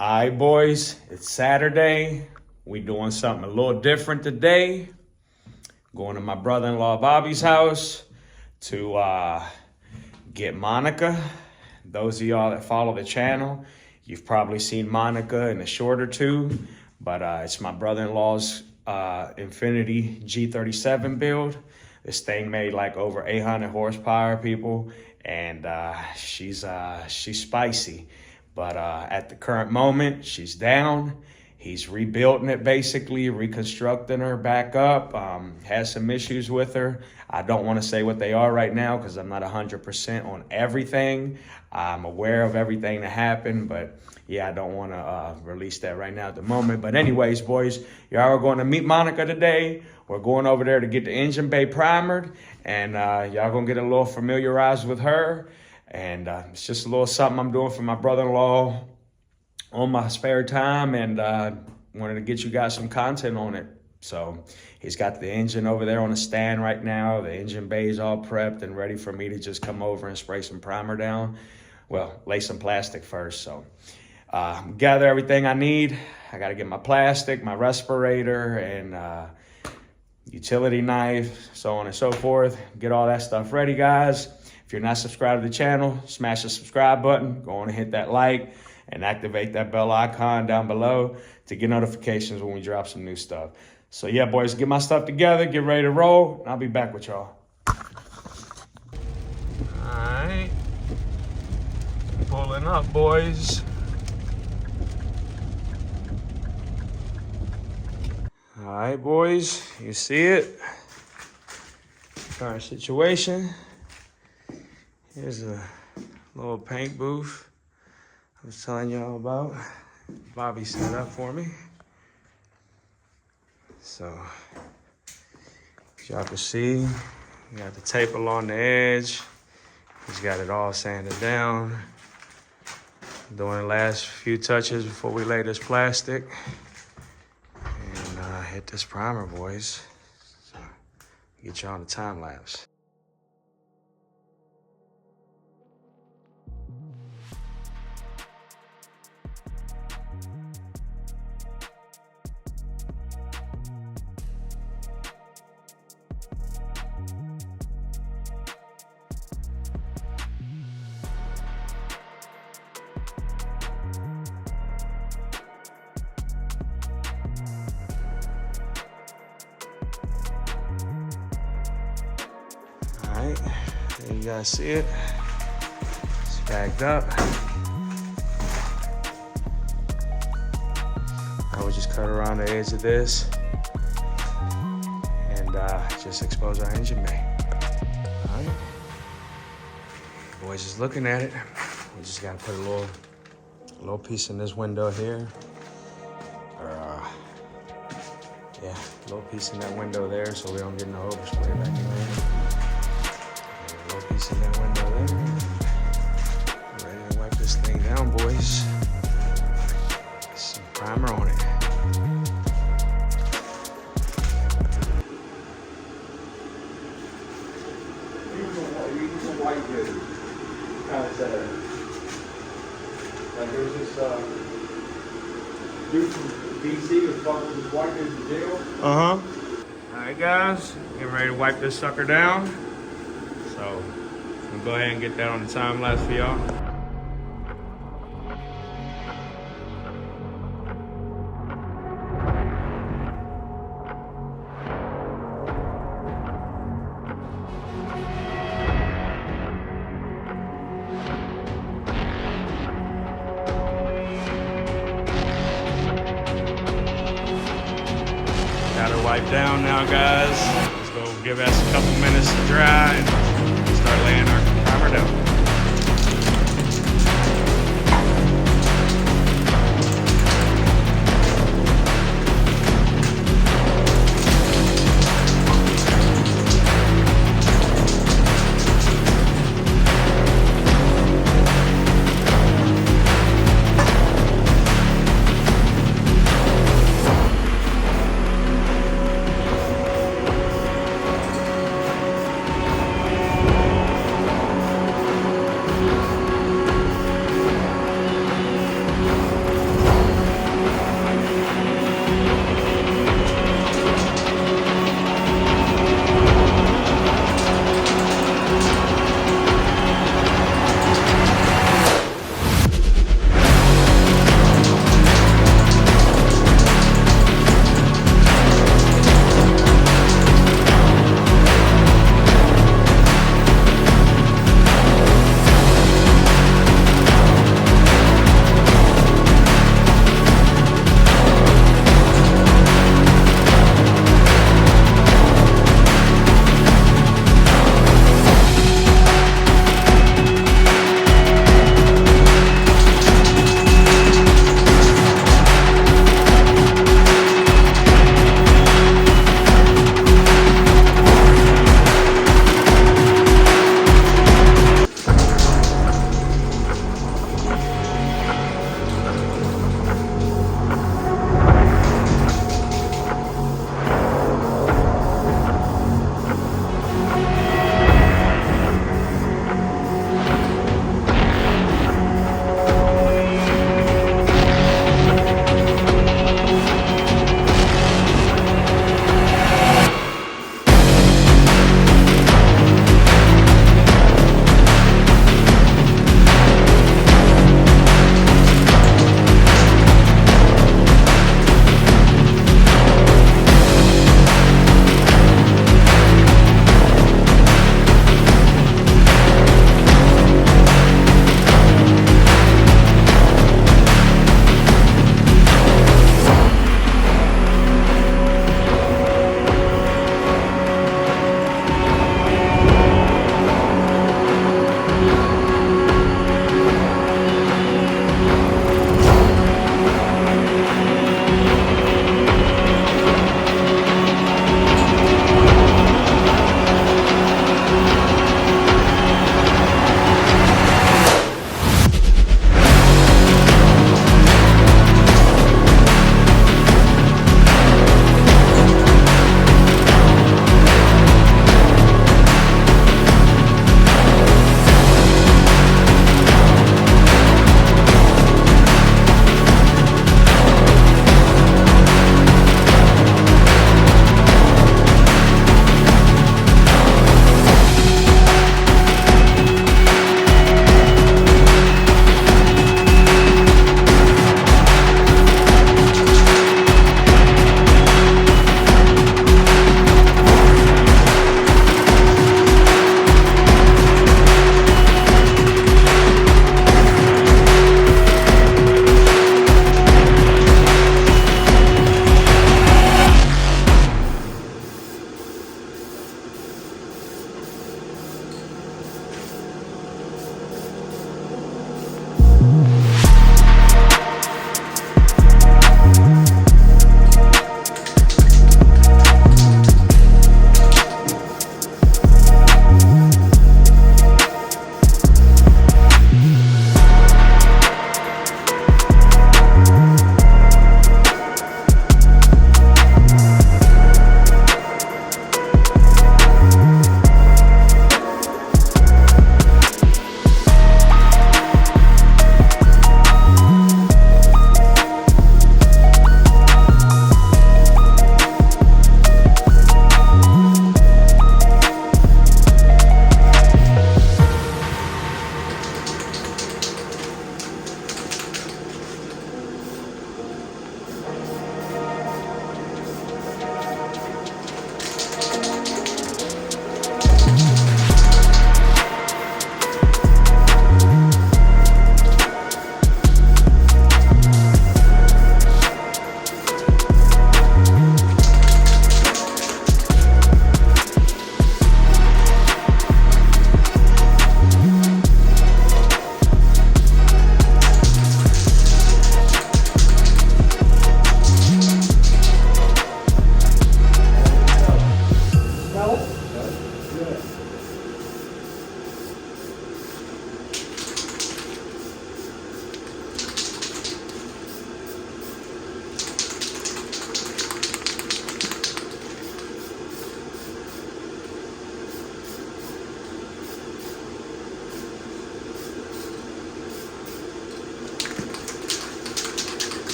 All right, boys, it's Saturday. We doing something a little different today. Going to my brother-in-law Bobby's house to get Monica. Those of y'all that follow the channel, you've probably seen Monica in a short or two, but it's my brother-in-law's Infiniti G37 build. This thing made like over 800 horsepower, people, and she's spicy. But at the current moment, she's down. He's rebuilding it, basically, reconstructing her back up. Has some issues with her. I don't want to say what they are right now because I'm not 100% on everything. I'm aware of everything that happened, but yeah, I don't want to release that right now at the moment. But anyways, boys, y'all are going to meet Monica today. We're going over there to get the engine bay primered, and y'all going to get a little familiarized with her. And it's just a little something I'm doing for my brother-in-law on my spare time, and wanted to get you guys some content on it. So he's got the engine over there on the stand right now. The engine bay is all prepped and ready for me to just come over and spray some primer down. Well, lay some plastic first. So gather everything I need. I got to get my plastic, my respirator, and utility knife, so on and so forth. Get all that stuff ready, guys. If you're not subscribed to the channel, smash the subscribe button. Go on and hit that like and activate that bell icon down below to get notifications when we drop some new stuff. So yeah, boys, get my stuff together, get ready to roll, and I'll be back with y'all. All right, pulling up, boys. All right, boys, you see it. Current situation. Here's a little paint booth I was telling y'all about. Bobby set up for me. So, as y'all can see, we got the tape along the edge. He's got it all sanded down. Doing the last few touches before we lay this plastic. And hit this primer, boys. So, get y'all on the time lapse. All right, there you guys see it. It's bagged up. I would just cut around the edge of this and just expose our engine bay. All right, boys, just looking at it. We just gotta put a little piece in this window here, or yeah, a little piece in that window there, so we don't get no overspray back in there. A little piece in that window there. Ready to wipe this thing down, boys. Some primer on it. Use some white good. Kind of set it. Like there's this dude from DC who's fucking with white dude in jail. All right, guys, getting ready to wipe this sucker down. So we'll go ahead and get that on the time lapse for y'all. Got her wiped down now, guys. Let's go give us a couple minutes to dry and start laying our primer down.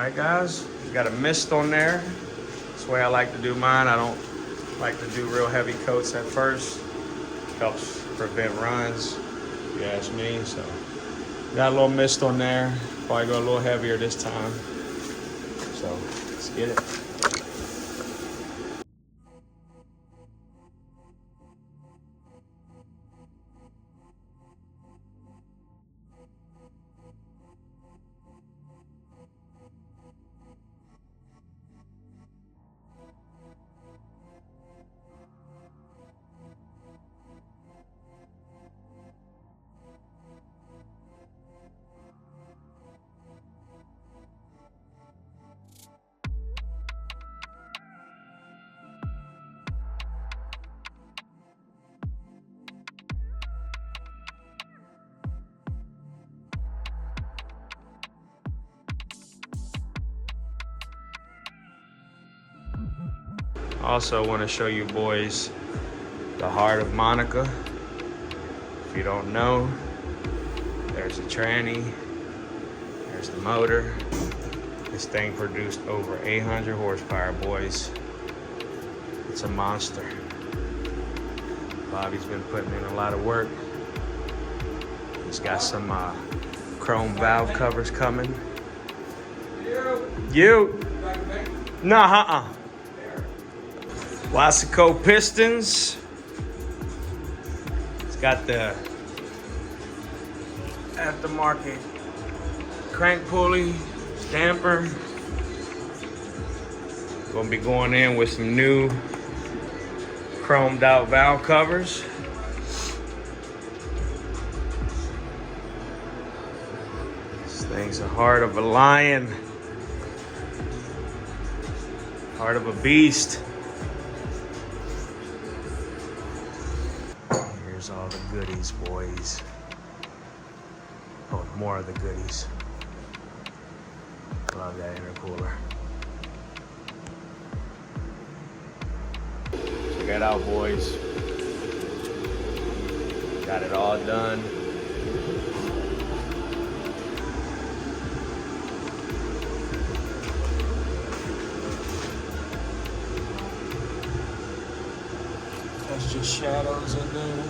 right, guys, got a mist on there. That's the way I like to do mine. I don't like to do real heavy coats at first. Helps prevent runs, if you ask me. So got a little mist on there. Probably go a little heavier this time. So let's get it. Also want to show you boys the heart of Monica. If you don't know, there's the tranny, there's the motor. This thing produced over 800 horsepower, boys. It's a monster. Bobby's been putting in a lot of work. He's got some chrome valve covers coming. You? Nah, Wasico pistons. It's got the aftermarket crank pulley, damper. Gonna be going in with some new chromed out valve covers. This thing's the heart of a lion, heart of a beast. Here's all the goodies, boys. Oh, more of the goodies. Love that intercooler. Check it out, boys. Got it all done. That's just shadows in there.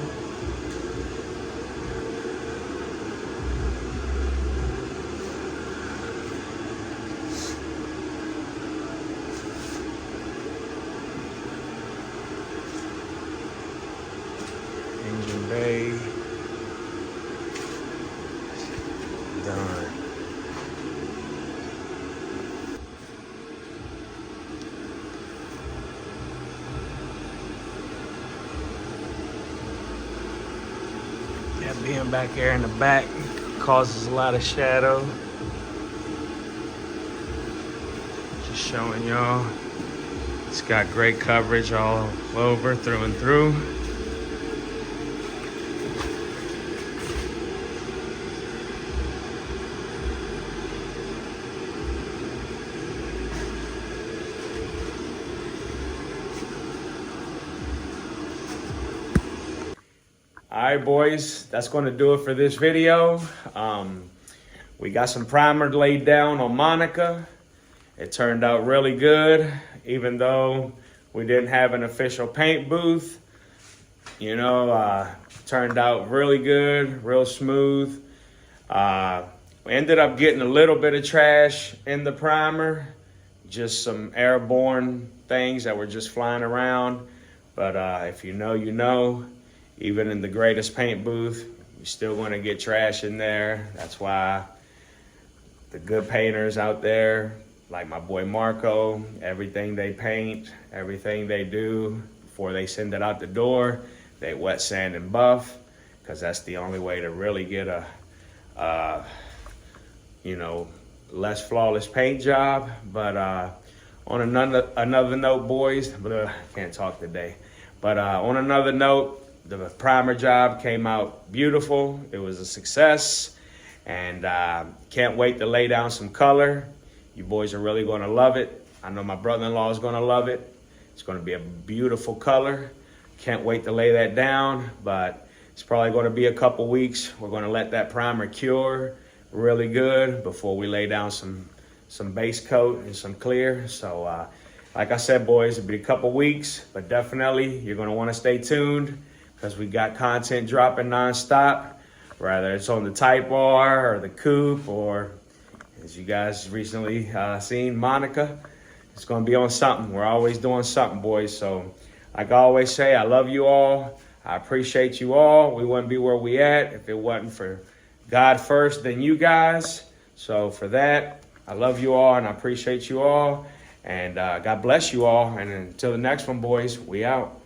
Engine bay. Done. Yeah, being back there in the back causes a lot of shadow. Just showing y'all. It's got great coverage all over, through and through. All right, boys, that's going to do it for this video. We got some primer laid down on Monica. It turned out really good, even though we didn't have an official paint booth. You know, turned out really good, real smooth. We ended up getting a little bit of trash in the primer, just some airborne things that were just flying around. But if you know, you know. Even in the greatest paint booth, you're still going to get trash in there. That's why the good painters out there, like my boy Marco, everything they paint, everything they do, before they send it out the door, they wet sand and buff, because that's the only way to really get a, you know, less flawless paint job. But on another note, boys, can't talk today. But on another note, the primer job came out beautiful. It was a success, and can't wait to lay down some color. You boys are really gonna love it. I know my brother-in-law is gonna love it. It's gonna be a beautiful color. Can't wait to lay that down, but it's probably gonna be a couple weeks. We're gonna let that primer cure really good before we lay down some some base coat and some clear. So like I said, boys, it'll be a couple weeks, but definitely you're going to want to stay tuned because we got content dropping nonstop, whether it's on the Type R or the Coupe, or as you guys recently seen, Monica. It's going to be on something. We're always doing something, boys. So like I always say, I love you all. I appreciate you all. We wouldn't be where we at if it wasn't for God first, then you guys. So for that, I love you all and I appreciate you all. And God bless you all. And until the next one, boys, we out.